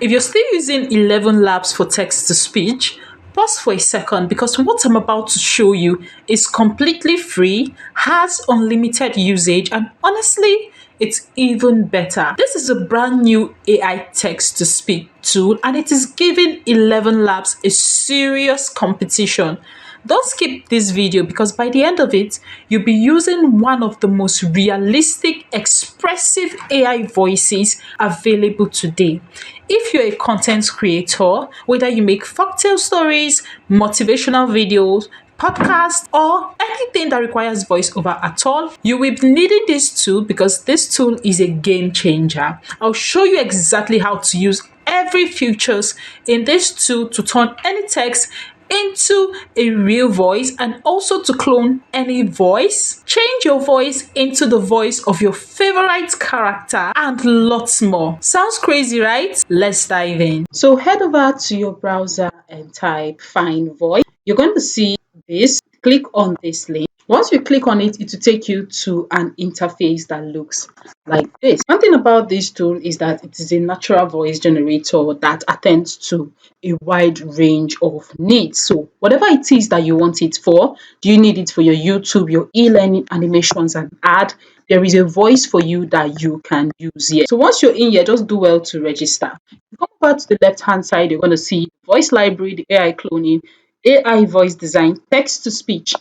If you're still using ElevenLabs for text to speech, pause for a second because what I'm about to show you is completely free, has unlimited usage, and honestly, it's even better. This is a brand new AI text to speak tool and it is giving ElevenLabs a serious competition. Don't skip this video because by the end of it, you'll be using one of the most realistic, expressive AI voices available today. If you're a content creator, whether you make folktale stories, motivational videos, podcast, or anything that requires voiceover at all, you will be needing this tool because this tool is a game changer. I'll show you exactly how to use every features in this tool to turn any text into a real voice and also to clone any voice, change your voice into the voice of your favorite character, and lots more. Sounds crazy, right? Let's dive in. So head over to your browser and type FineVoice. You're going to see this. Click on this link. Once you click on it, it will take you to an interface that looks like this. One thing about this tool is that it is a natural voice generator that attends to a wide range of needs. So whatever it is that you want it for, do you need it for your YouTube, your e-learning, animations and ad? There is a voice for you that you can use here. So once you're in here, just do well to register. You come over to the left hand side, you're going to see voice library, the AI cloning, AI voice design, text to speech,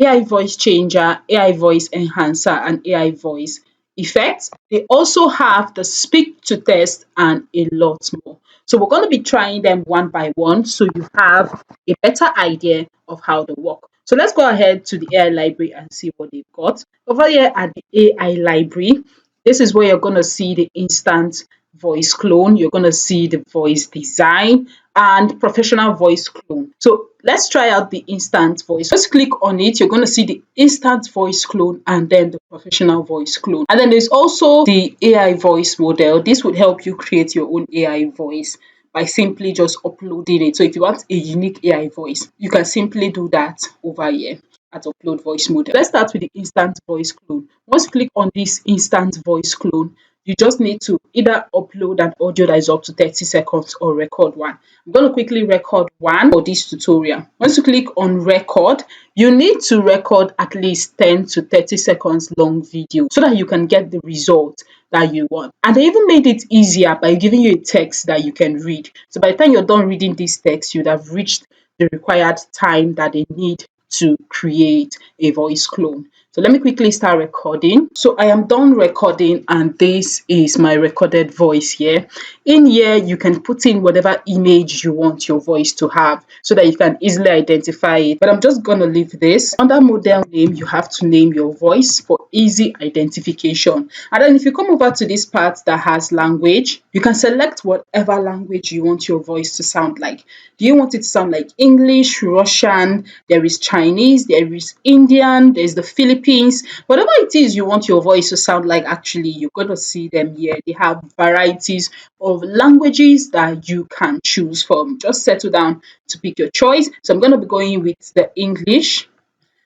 AI voice changer, AI voice enhancer, and AI voice effects. They also have the speak to text and a lot more. So we're going to be trying them one by one so you have a better idea of how they work. So let's go ahead to the AI library and see what they've got. Over here at the AI library, this is where you're going to see the instant voice clone. You're going to see the voice design and professional voice clone. So let's try out the instant voice. Just click on it. You're going to see the instant voice clone and then the professional voice clone. And then there's also the AI voice model. This would help you create your own AI voice by simply just uploading it. So if you want a unique AI voice, you can simply do that over here at upload voice model. Let's start with the instant voice clone. Once you click on this instant voice clone, you just need to either upload an audio that is up to 30 seconds or record one. I'm going to quickly record one for this tutorial. Once you click on record, you need to record at least 10 to 30 seconds long video so that you can get the result that you want. And they even made it easier by giving you a text that you can read. So by the time you're done reading this text, you'd have reached the required time that they need to create a voice clone. So let me quickly start recording. So I am done recording and this is my recorded voice here. In here, you can put in whatever image you want your voice to have so that you can easily identify it. But I'm just going to leave this. Under model name, you have to name your voice for easy identification. And then if you come over to this part that has language, you can select whatever language you want your voice to sound like. Do you want it to sound like English, Russian, there is Chinese, there is Indian, there's the Philippines, whatever it is you want your voice to sound like, actually, you're going to see them here. They have varieties of languages that you can choose from. Just settle down to pick your choice. So I'm going to be going with the English.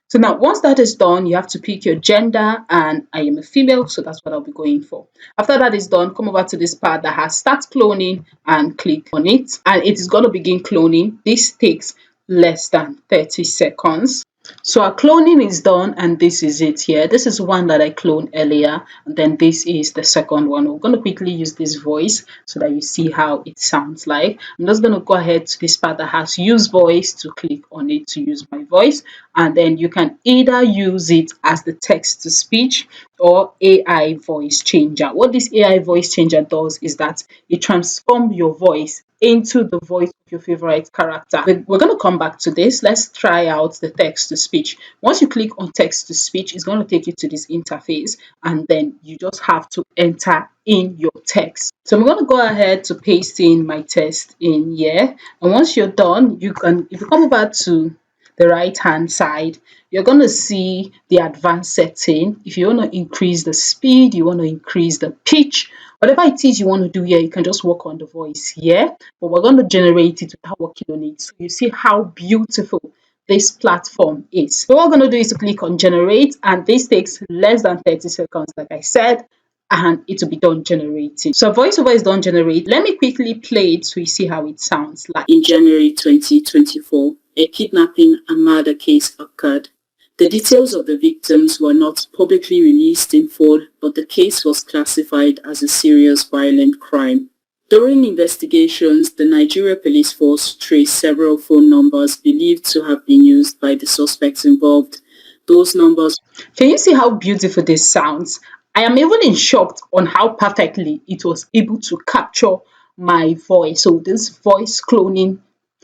So now once that is done, you have to pick your gender and I am a female, so that's what I'll be going for. After that is done, come over to this part that has start cloning and click on it and it is going to begin cloning. This takes less than 30 seconds. So our cloning is done and this is it here. This is one that I cloned earlier and then this is the second one. We're going to quickly use this voice so that you see how it sounds like. I'm just going to go ahead to this part that has use voice to click on it to use my voice, and then you can either use it as the text to speech or AI voice changer. What this AI voice changer does is that it transforms your voice into the voice of your favorite character. We're going to come back to this. Let's try out the text to speech. Once you click on text to speech, it's going to take you to this interface and then you just have to enter in your text. So I'm going to go ahead to paste in my text in here, and once you're done, you can, if you come over to the right hand side, you're going to see the advanced setting. If you want to increase the speed, you want to increase the pitch, whatever it is you want to do here, you can just work on the voice here, but we're going to generate it without working on it. So you see how beautiful this platform is. So what we're going to do is to click on generate, and this takes less than 30 seconds, like I said, and it will be done generating. So voiceover is done generating. Let me quickly play it so you see how it sounds like. In January 2024, a kidnapping and murder case occurred. The details of the victims were not publicly released in full, but the case was classified as a serious violent crime. During investigations, the Nigeria Police Force traced several phone numbers believed to have been used by the suspects involved. Those numbers. Can you see how beautiful this sounds? I am even in shock on how perfectly it was able to capture my voice. So this voice cloning,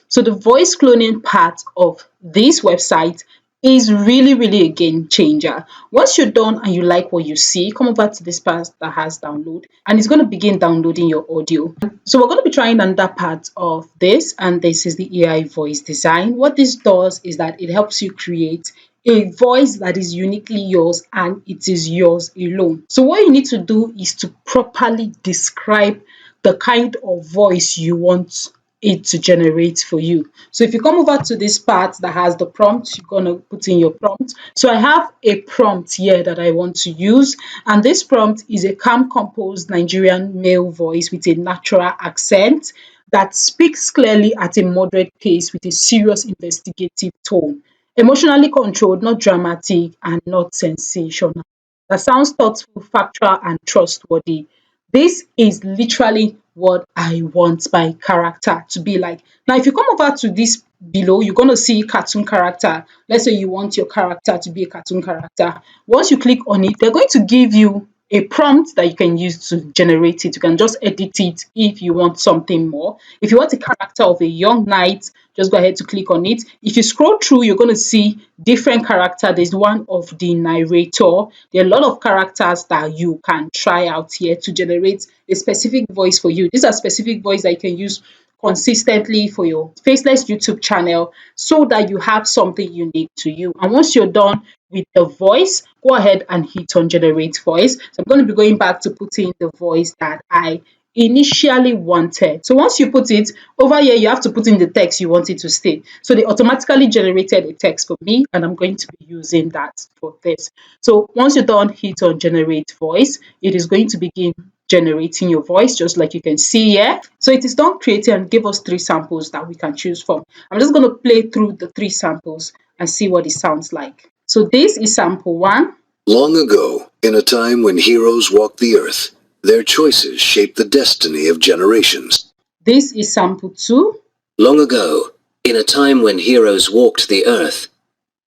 so the voice cloning part of this website is really, really a game changer. Once you're done and you like what you see, come over to this part that has download and it's going to begin downloading your audio. So we're going to be trying another part of this, and this is the AI voice design. What this does is that it helps you create a voice that is uniquely yours and it is yours alone. So what you need to do is to properly describe the kind of voice you want it to generate for you. So if you come over to this part that has the prompt, you're going to put in your prompt. So I have a prompt here that I want to use, and this prompt is a calm, composed Nigerian male voice with a natural accent that speaks clearly at a moderate pace with a serious investigative tone. Emotionally controlled, not dramatic, and not sensational. That sounds thoughtful, factual, and trustworthy. This is literally what I want my character to be like. Now, if you come over to this below, you're going to see cartoon character. Let's say you want your character to be a cartoon character. Once you click on it, they're going to give you a prompt that you can use to generate it. You can just edit it if you want something more. If you want a character of a young knight, just go ahead to click on it. If you scroll through, you're going to see different character. There's one of the narrator. There are a lot of characters that you can try out here to generate a specific voice for you. These are specific voice that you can use consistently for your Faceless YouTube channel so that you have something unique to you. And once you're done with the voice, go ahead and hit on generate voice. So I'm going to be going back to putting the voice that I initially wanted. So once you put it over here, you have to put in the text you want it to stay. So they automatically generated a text for me, and I'm going to be using that for this. So once you're done, hit on generate voice. It is going to begin generating your voice, just like you can see here. So it is done creating and give us 3 samples that we can choose from. I'm just going to play through the 3 samples and see what it sounds like. So this is sample 1. Long ago, in a time when heroes walked the earth, their choices shaped the destiny of generations. This is sample 2. Long ago, in a time when heroes walked the earth,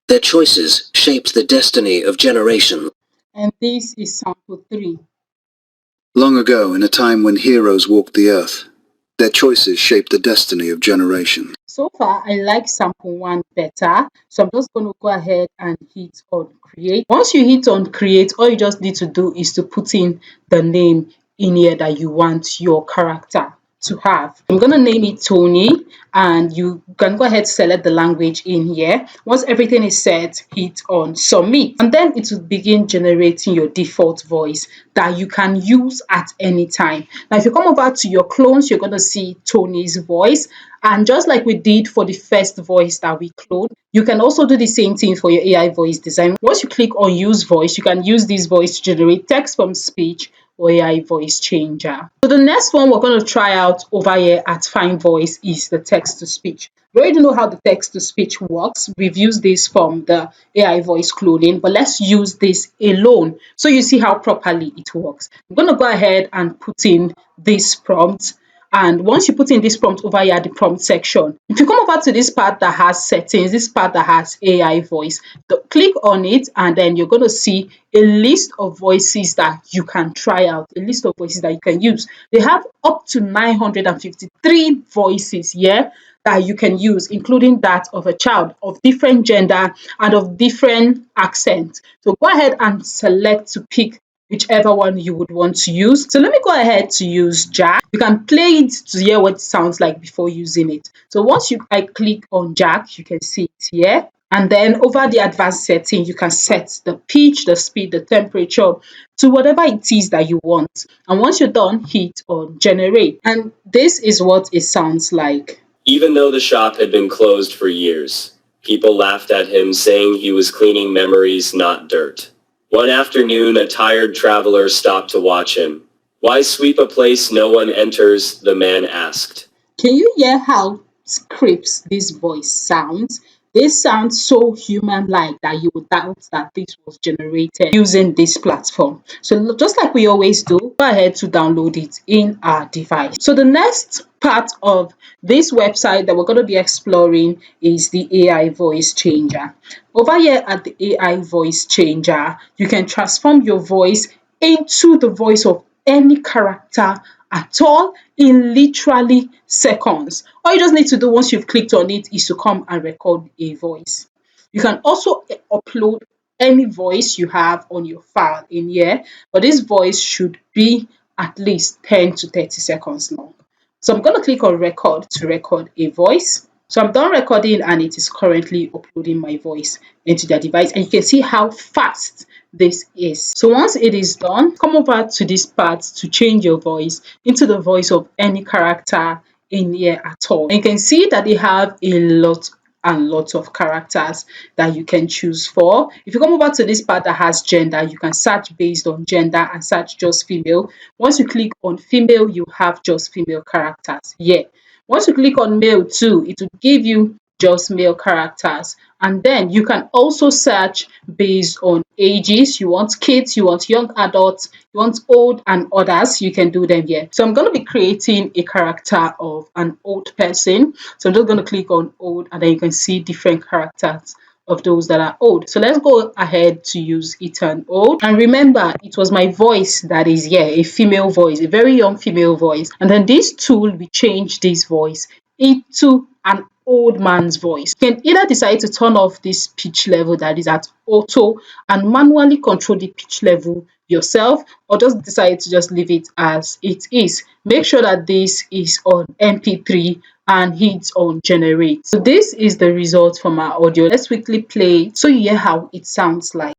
their choices shaped the destiny of generations. And this is sample 3. Long ago, in a time when heroes walked the earth, their choices shaped the destiny of generations. So far, I like sample 1 better. So I'm just going to go ahead and hit on create. Once you hit on create, all you just need to do is to put in the name in here that you want your character to have. I'm going to name it Tony, and you can go ahead select the language in here. Once everything is set, hit on submit, and then it will begin generating your default voice that you can use at any time. Now if you come over to your clones, you're going to see Tony's voice, and just like we did for the first voice that we cloned, you can also do the same thing for your AI voice design. Once you click on use voice, you can use this voice to generate text from speech or AI voice changer. So the next one we're going to try out over here at FineVoice is the text to speech. We already know how the text to speech works. We've used this from the AI voice cloning, but let's use this alone so you see how properly it works. I'm going to go ahead and put in this prompt. And once you put in this prompt over here at the prompt section, if you come over to this part that has settings, this part that has AI voice, click on it, and then you're going to see a list of voices that you can try out, a list of voices that you can use. They have up to 953 voices here that you can use, including that of a child of different gender and of different accent. So go ahead and select to pick whichever one you would want to use. So let me go ahead to use Jack. You can play it to hear what it sounds like before using it. So once I click on Jack, you can see it here. And then over the advanced setting, you can set the pitch, the speed, the temperature to whatever it is that you want. And once you're done, hit on generate. And this is what it sounds like. Even though the shop had been closed for years, people laughed at him, saying he was cleaning memories, not dirt. One afternoon, a tired traveler stopped to watch him. "Why sweep a place no one enters?" the man asked. Can you hear how crisp this voice sounds? This sounds so human-like that you would doubt that this was generated using this platform. So just like we always do, go ahead to download it in our device. So the next part of this website that we're going to be exploring is the AI voice changer. Over here at the AI voice changer, you can transform your voice into the voice of any character at all in literally seconds. All you just need to do once you've clicked on it is to come and record a voice. You can also upload any voice you have on your file in here, but this voice should be at least 10 to 30 seconds long. So I'm going to click on record to record a voice. So I'm done recording and it is currently uploading my voice into the device, and you can see how fast this is. So once it is done, come over to this part to change your voice into the voice of any character in here at all. And you can see that they have a lot and lots of characters that you can choose for. If you come over to this part that has gender, you can search based on gender and search just female. Once you click on female, you have just female characters. Yeah. Once you click on male too, it will give you just male characters. And then you can also search based on ages. You want kids, you want young adults, you want old and others, you can do them here. So I'm going to be creating a character of an old person. So I'm just going to click on old, and then you can see different characters of those that are old. So let's go ahead to use Ethan old. And remember, it was my voice that is here, a female voice, a very young female voice. And then this tool will change this voice into an old man's voice. You can either decide to turn off this pitch level that is at auto and manually control the pitch level yourself, or just decide to just leave it as it is. Make sure that this is on MP3 and hit on generate. So this is the result from our audio. Let's quickly play it so you hear how it sounds like.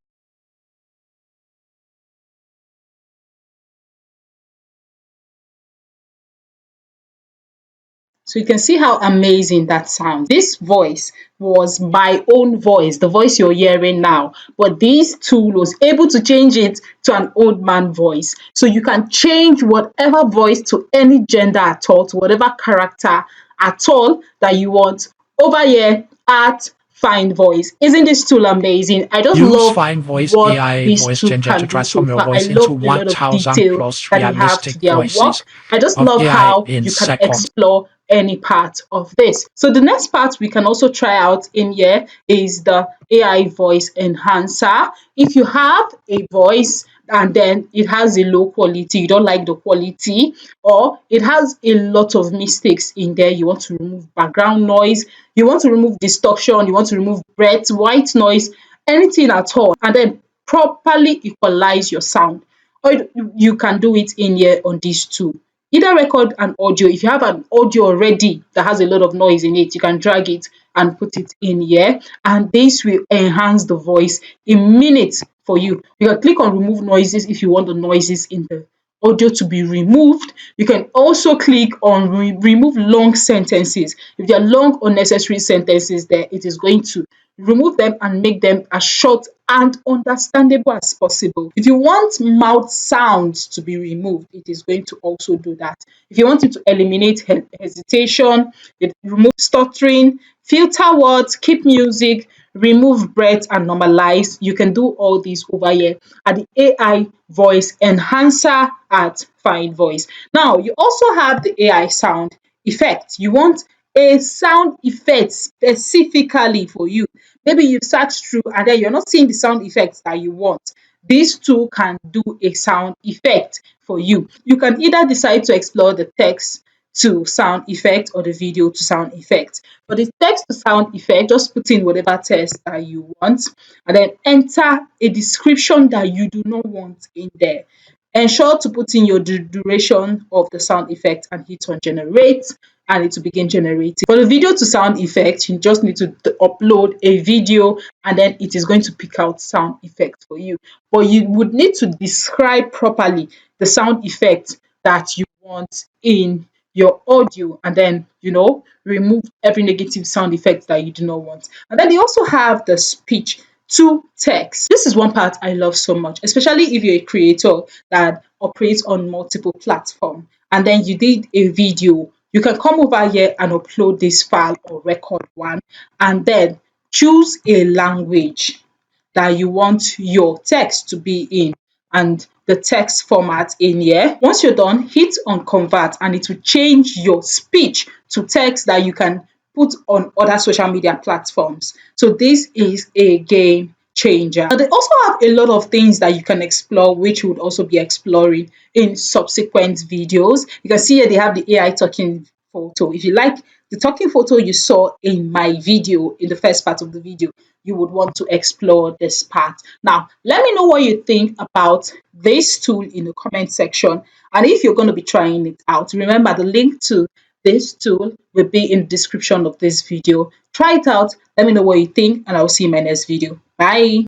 So you can see how amazing that sounds. This voice was my own voice, the voice you're hearing now. But this tool was able to change it to an old man voice. So you can change whatever voice to any gender at all, to whatever character at all that you want over here at FineVoice. Isn't this tool amazing? I just Use love FineVoice what AI this voice tool changer can to do so transform your far. I voice into love a lot of 1000 detail plus that they have to realistic their work. voices I just of love AI how in you can seconds. explore any part of this. So the next part we can also try out in here is the AI voice enhancer. If you have a voice and then it has a low quality, you don't like the quality, or it has a lot of mistakes in there, you want to remove background noise, you want to remove distortion, you want to remove breath, white noise, anything at all, and then properly equalize your sound, or you can do it in here on this tool. Either record an audio. If you have an audio already that has a lot of noise in it, you can drag it and put it in here, and this will enhance the voice in minutes for you. You can click on remove noises if you want the noises in the audio to be removed. You can also click on remove long sentences. If there are long unnecessary sentences there, it is going to remove them and make them as short and understandable as possible. If you want mouth sounds to be removed, it is going to also do that. If you want it to eliminate hesitation, remove stuttering, filter words, keep music, remove breath and normalize, you can do all these over here at the AI voice enhancer at FineVoice. Now you also have the AI sound effect. You want a sound effect specifically for you. Maybe you search through and then you're not seeing the sound effects that you want. This tool can do a sound effect for you. You can either decide to explore the text to sound effect or the video to sound effect. For the text to sound effect, just put in whatever text that you want and then enter a description that you do not want in there. Ensure to put in your duration of the sound effect and hit on generate, and it will begin generating. For the video to sound effect, you just need to upload a video and then it is going to pick out sound effects for you. But you would need to describe properly the sound effect that you want in your audio, and then remove every negative sound effect that you do not want. And then they also have the speech to text. This is one part I love so much, especially if you're a creator that operates on multiple platforms and then you did a video. You can come over here and upload this file or record one and then choose a language that you want your text to be in and the text format in here. Once you're done, hit on convert and it will change your speech to text that you can put on other social media platforms. So this is a game changer. Now, they also have a lot of things that you can explore, which would also be exploring in subsequent videos. You can see here they have the AI talking photo. If you like the talking photo you saw in my video, in the first part of the video, you would want to explore this part. Now, let me know what you think about this tool in the comment section. And if you're going to be trying it out, remember the link to this tool will be in the description of this video. Try it out. Let me know what you think, and I'll see you in my next video. Bye.